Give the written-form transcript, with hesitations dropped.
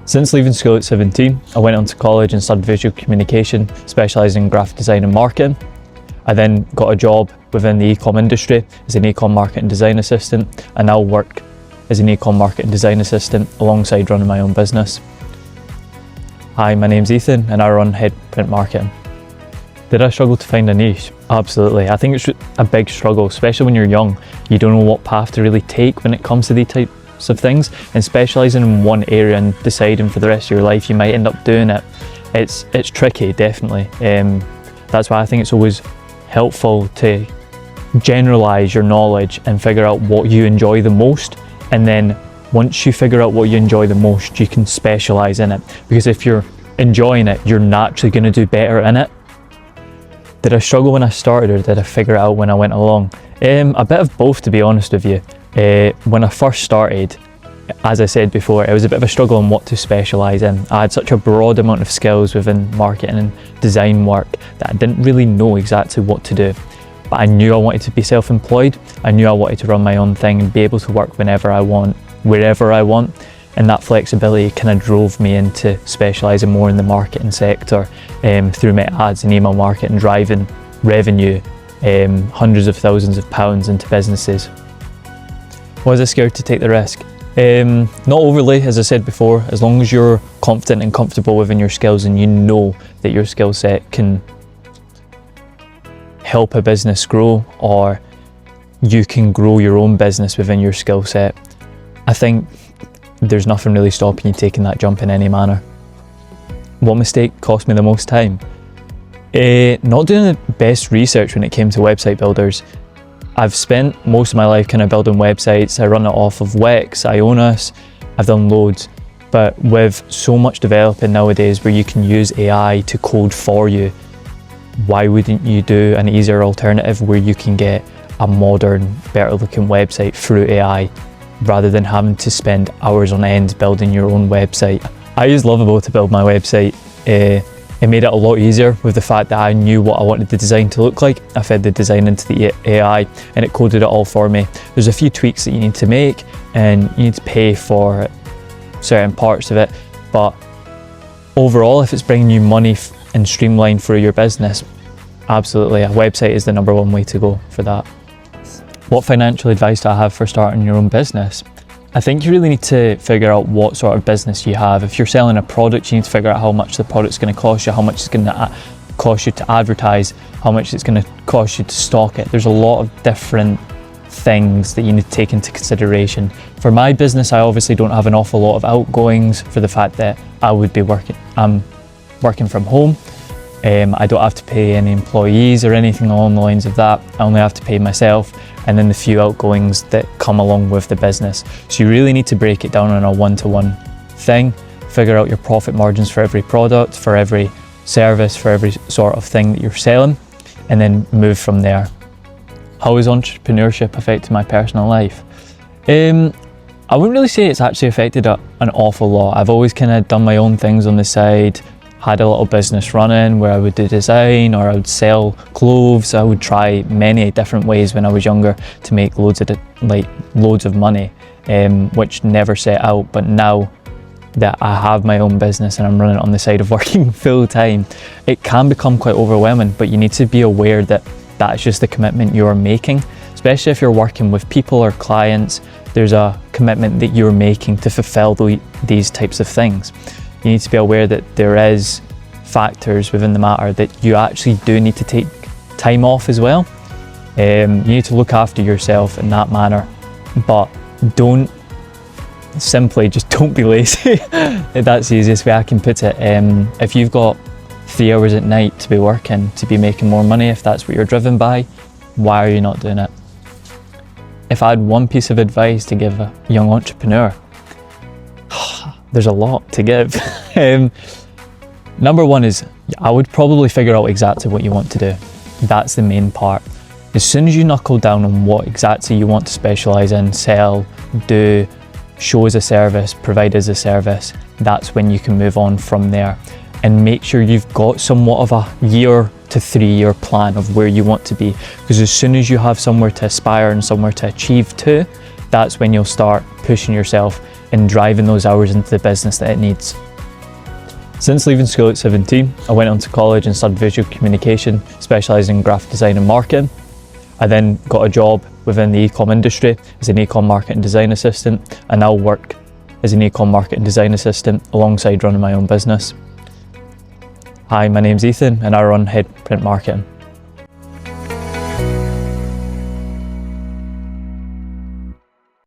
Since leaving school at 17, I went on to college and studied visual communication, specialising in graphic design and marketing. I then got a job within the e-com industry as an e-com marketing design assistant. I now work as an e-com marketing design assistant alongside running my own business. Hi, my name's Ethan and I run Headprint Marketing. Did I struggle to find a niche? Absolutely. I think it's a big struggle, especially when you're young. You don't know what path to really take when it comes to these types of things, and specialising in one area and deciding for the rest of your life you might end up doing it. It's tricky, definitely. That's why I think it's always helpful to generalise your knowledge and figure out what you enjoy the most, and then once you figure out what you enjoy the most, you can specialise in it, because if you're enjoying it, you're naturally going to do better in it. Did I struggle when I started, or did I figure it out when I went along? A bit of both, to be honest with you. When I first started, as I said before, it was a bit of a struggle on what to specialise in. I had such a broad amount of skills within marketing and design work that I didn't really know exactly what to do. But I knew I wanted to be self-employed. I knew I wanted to run my own thing and be able to work whenever I want, wherever I want. And that flexibility kind of drove me into specialising more in the marketing sector through my ads and email marketing, driving revenue, hundreds of thousands of pounds into businesses. Was I scared to take the risk? Not overly, as I said before. As long as you're confident and comfortable within your skills and you know that your skill set can help a business grow, or you can grow your own business within your skill set, I think there's nothing really stopping you taking that jump in any manner. What mistake cost me the most time? Not doing the best research when it came to website builders. I've spent most of my life kind of building websites. I run it off of Wix, Ionis, I've done loads. But with so much developing nowadays where you can use AI to code for you, why wouldn't you do an easier alternative where you can get a modern, better looking website through AI, rather than having to spend hours on end building your own website? I used Lovable to build my website. It made it a lot easier with the fact that I knew what I wanted the design to look like. I fed the design into the AI and it coded it all for me. There's a few tweaks that you need to make and you need to pay for certain parts of it, but overall, if it's bringing you money and streamline through your business, absolutely, a website is the #1 way to go for that. What financial advice do I have for starting your own business? I think you really need to figure out what sort of business you have. If you're selling a product, you need to figure out how much the product's going to cost you, how much it's going to cost you to advertise, how much it's going to cost you to stock it. There's a lot of different things that you need to take into consideration. For my business, I obviously don't have an awful lot of outgoings for the fact that I'm working from home. I don't have to pay any employees or anything along the lines of that. I only have to pay myself and then the few outgoings that come along with the business. So you really need to break it down on a one-to-one thing, figure out your profit margins for every product, for every service, for every sort of thing that you're selling, and then move from there. How has entrepreneurship affected my personal life? I wouldn't really say it's actually affected an awful lot. I've always kind of done my own things on the side, had a little business running where I would do design or I would sell clothes. I would try many different ways when I was younger to make loads of money, which never set out. But now that I have my own business and I'm running it on the side of working full time, it can become quite overwhelming, but you need to be aware that that's just the commitment you're making, especially if you're working with people or clients. There's a commitment that you're making to fulfill these types of things. You need to be aware that there is factors within the matter that you actually do need to take time off as well. You need to look after yourself in that manner, but don't be lazy. That's the easiest way I can put it. If you've got 3 hours at night to be working, to be making more money, if that's what you're driven by, why are you not doing it? If I had one piece of advice to give a young entrepreneur, there's a lot to give. #1 is I would probably figure out exactly what you want to do. That's the main part. As soon as you knuckle down on what exactly you want to specialise in, sell, do, show as a service, provide as a service, that's when you can move on from there. And make sure you've got somewhat of a year to 3 year plan of where you want to be. Because as soon as you have somewhere to aspire and somewhere to achieve to, that's when you'll start pushing yourself and driving those hours into the business that it needs. Since leaving school at 17, I went on to college and studied visual communication, specialising in graphic design and marketing. I then got a job within the e-com industry as an e-com marketing design assistant. I now work as an e-com marketing design assistant alongside running my own business. Hi, my name's Ethan and I run Headprint Marketing.